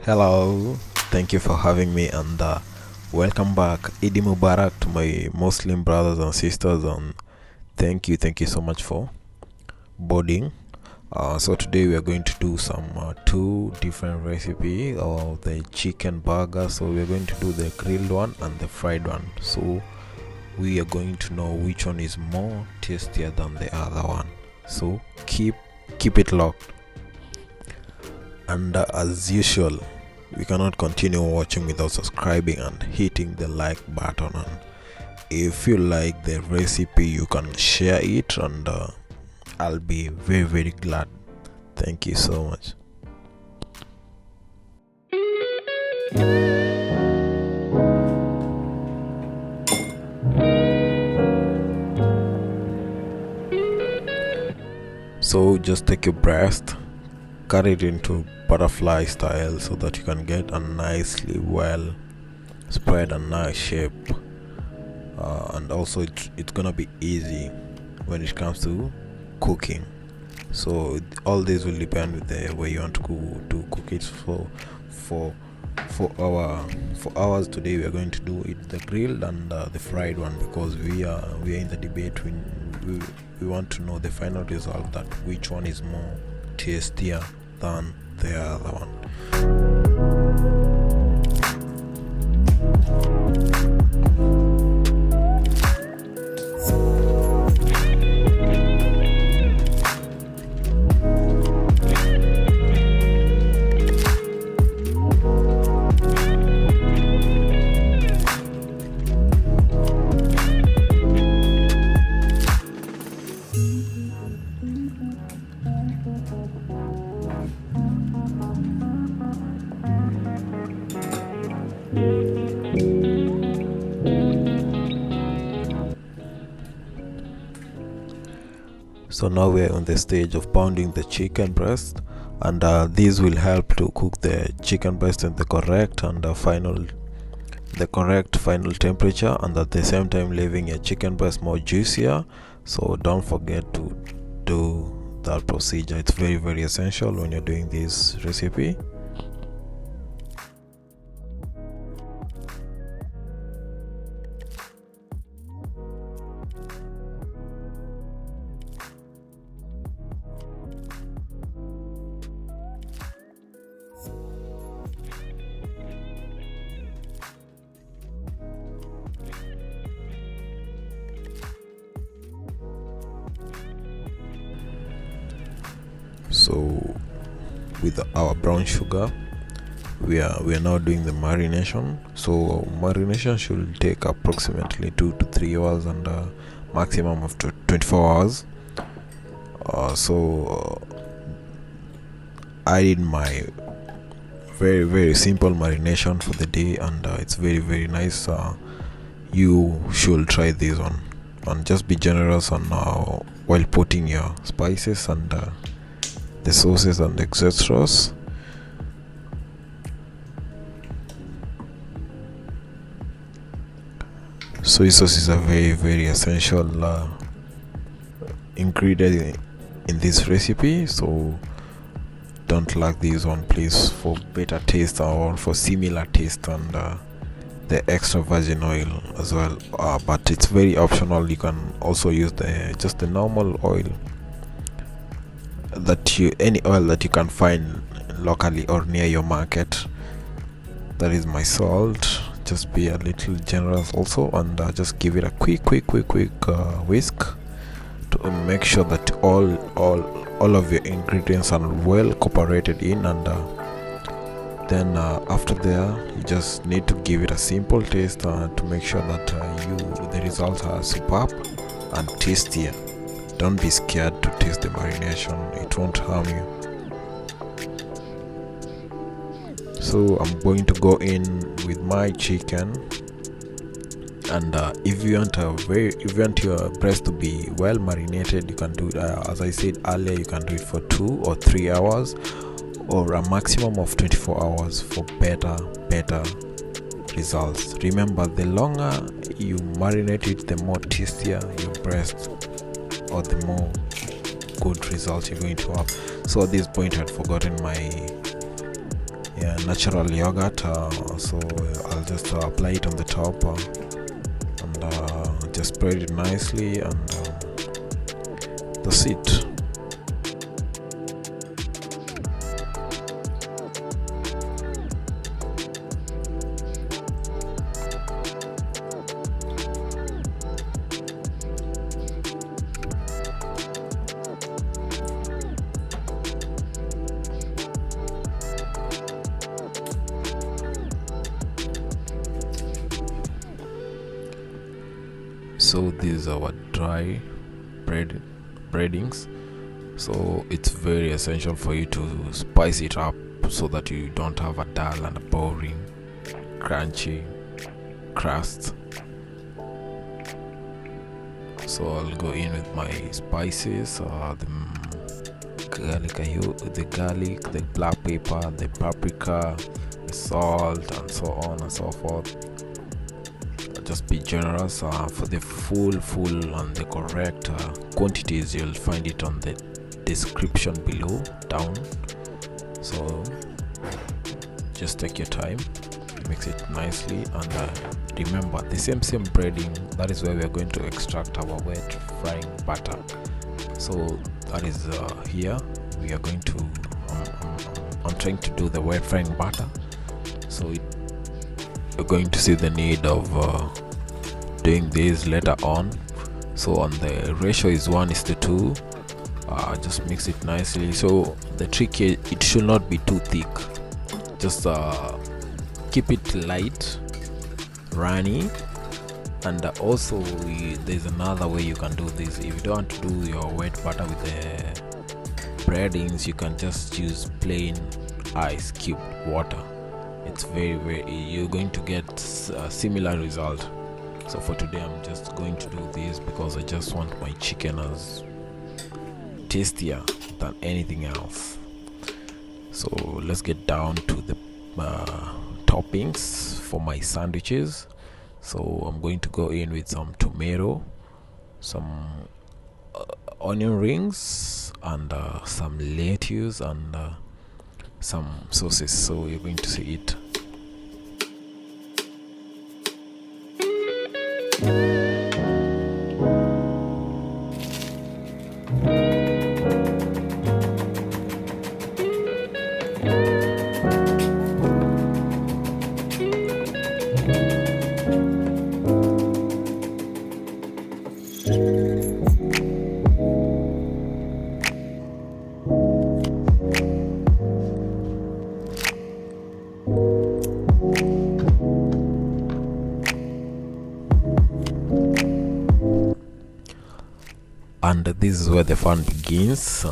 Hello, thank you for having me, and welcome back. Idi Mubarak to my Muslim brothers and sisters, and thank you so much for boarding. So today we are going to do some two different recipes of the chicken burger. So we are going to do the grilled one and the fried one. So we are going to know which one is more tastier than the other one. So keep it locked. And as usual, we cannot continue watching without subscribing and hitting the like button. And if you like the recipe, you can share it, and I'll be very glad. Thank you so much. So just take your breast, cut it into butterfly style so that you can get a nicely well spread and nice shape, and also it's gonna be easy when it comes to cooking. So all this will depend with the way you want to cook it. For ours today, we are going to do it the grilled and the fried one, because we are in the debate. We want to know the final result, that which one is more tastier than the other one. So now we're on the stage of pounding the chicken breast, and these will help to cook the chicken breast in the correct final temperature, and at the same time leaving your chicken breast more juicier. So don't forget to do that procedure. It's very essential when you're doing this recipe. So with our brown sugar, we are now doing the marination. So marination should take approximately 2 to 3 hours, and maximum of 24 hours. I did my very simple marination for the day, and it's very nice. You should try this one, and just be generous on while putting your spices and the sauces and etc. Soy sauce is a very essential ingredient in this recipe, so don't lack this one, please, for better taste or for similar taste, and the extra virgin oil as well. But it's very optional. You can also use just the normal oil, any oil that you can find locally or near your market. That is my salt. Just be a little generous also, and just give it a quick whisk to make sure that all of your ingredients are well cooperated in, and then after there, you just need to give it a simple taste to make sure that the results are superb and tastier. Don't be scared to taste the marination, it won't harm you. So I'm going to go in with my chicken, and if you want your breast to be well marinated, you can do it, as I said earlier, you can do it for 2 or 3 hours, or a maximum of 24 hours for better results. Remember, the longer you marinate it, the more tastier your breast, or the more good results you're going to have. So at this point, I'd forgotten my yeah, natural yogurt. So I'll just apply it on the top and just spread it nicely, and that's it. So these are our dry breadings. So it's very essential for you to spice it up so that you don't have a dull and a boring crunchy crust. So I'll go in with my spices, the garlic, the black pepper, the paprika, the salt, and so on and so forth. Just be generous. For the full and the correct quantities, you'll find it on the description below down. So just take your time, mix it nicely, and remember the same breading, that is where we are going to extract our wet frying butter. So that is here we are going to I'm trying to do the wet frying butter, so you're going to see the need of doing this later on. So on the ratio is 1:2. Just mix it nicely. So the trick here, it should not be too thick, just keep it light, runny. And also there's another way you can do this. If you don't want to do your wet butter with the breadings, you can just use plain ice cube water. It's very you're going to get a similar result. So for today I'm just going to do this because I just want my chicken as tastier than anything else. So let's get down to the toppings for my sandwiches. So I'm going to go in with some tomato, some onion rings, and some lettuce, and some sauces. So you're going to see it. And this is where the fun begins.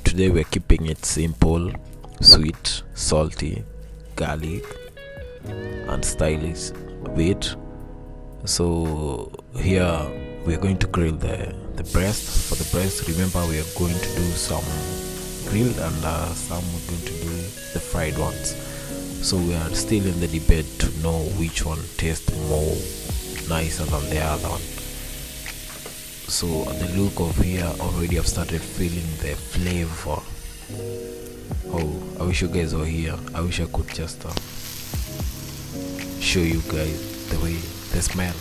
Today we're keeping it simple, sweet, salty, garlic, and stylish bit. So here we're going to grill the breast. For the breast, remember, we are going to do some grilled and some we're going to do the fried ones. So we are still in the debate to know which one tastes more nicer than the other one. So at the look of here, already I've started feeling the flavor. Oh, I wish you guys were here. I wish I could just show you guys the way they smell.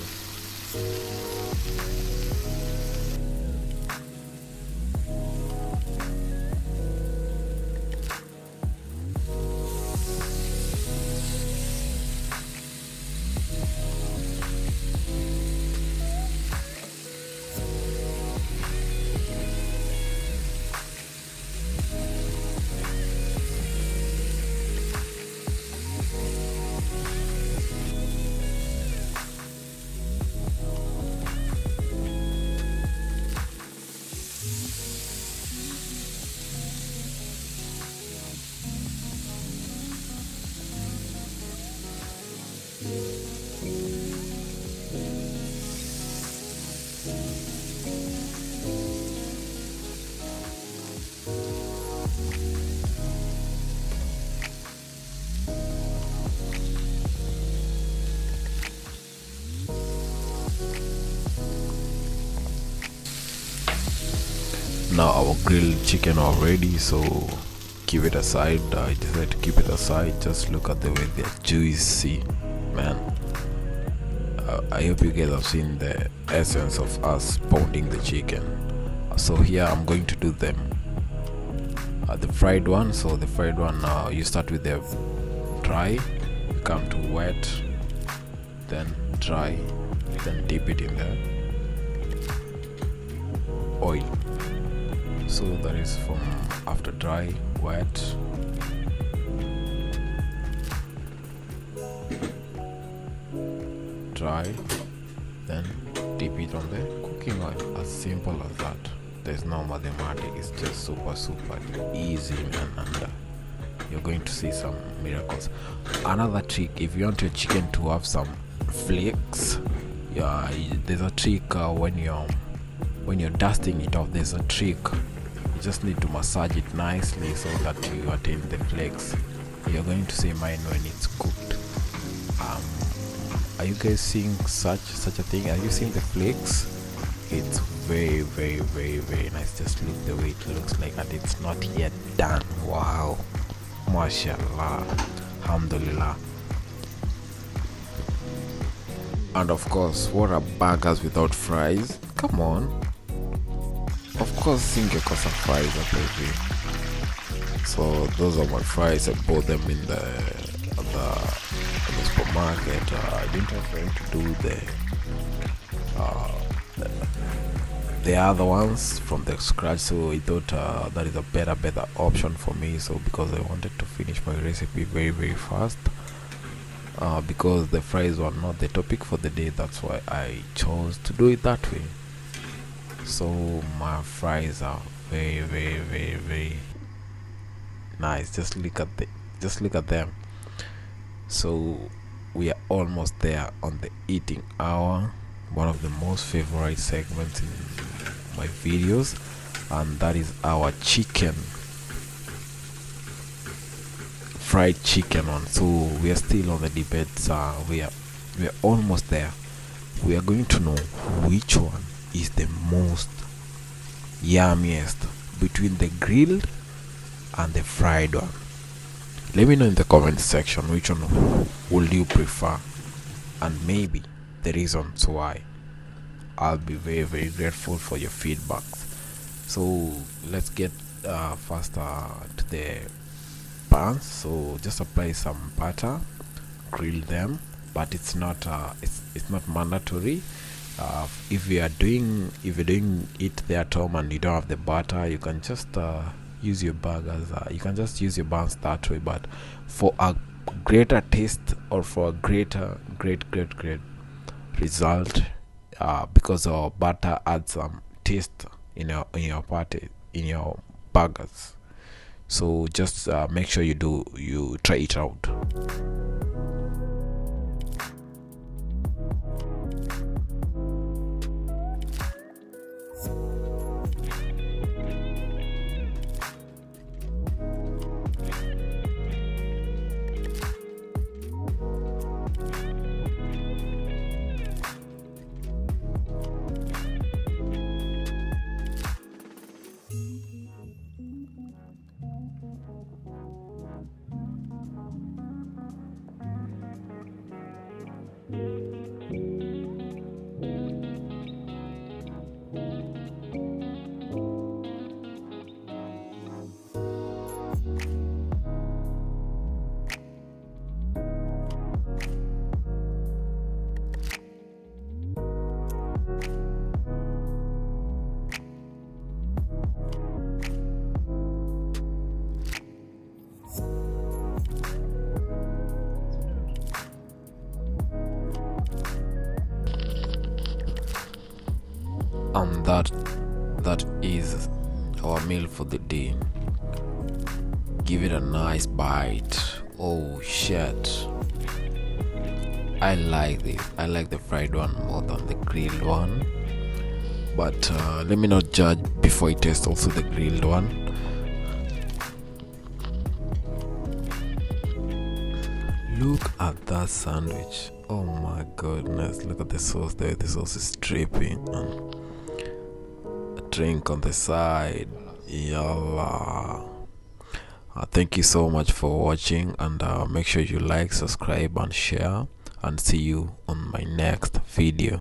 Now our grilled chicken are ready, so keep it aside. I decided to keep it aside. Just look at the way they're juicy, man. I hope you guys have seen the essence of us pounding the chicken. So here I'm going to do them the fried one. So the fried one, you start with the dry, you come to wet, then dry, then dip it in the oil. So that is from after dry, wet, dry, then dip it on the cooking oil. As simple as that. There's no mathematics, it's just super easy, man, and you're going to see some miracles. Another trick, if you want your chicken to have some flakes, there's a trick when you're dusting it off. There's a trick. You just need to massage it nicely so that you attain the flakes. You're going to see mine when it's cooked. Are you guys seeing such a thing? Are you seeing the flakes? It's very nice. Just look the way it looks like, and it's not yet done. Wow, mashallah, alhamdulillah. And of course, what are burgers without fries? Come on. Of course, singekosa fries are baby. So those are my fries. I bought them in the supermarket. I didn't have time to do the other ones from the scratch, so I thought that is a better option for me. So because I wanted to finish my recipe very fast, because the fries were not the topic for the day, that's why I chose to do it that way. So my fries are very nice. Just look at them. So we are almost there on the eating hour, one of the most favorite segments in my videos, and that is our fried chicken one. So we are still on the debates. We are almost there. We are going to know which one is the most yummiest between the grilled and the fried one. Let me know in the comment section which one would you prefer, and maybe the reasons why. I'll be very grateful for your feedback. So let's get faster to the buns. So just apply some butter, grill them, but it's not mandatory. If you're doing it there at home and you don't have the butter, you can just use your burgers. You can just use your buns that way. But for a greater taste, or for a great result, because our butter adds some taste in your burgers. So just make sure you try it out. And that is our meal for the day. Give it a nice bite. Oh shit, I like this. I like the fried one more than the grilled one, but let me not judge before I taste also the grilled one. Look at that sandwich. Oh my goodness, look at the sauce there. The sauce is dripping, and a drink on the side. Yalla. Thank you so much for watching, and make sure you like, subscribe and share, and see you on my next video.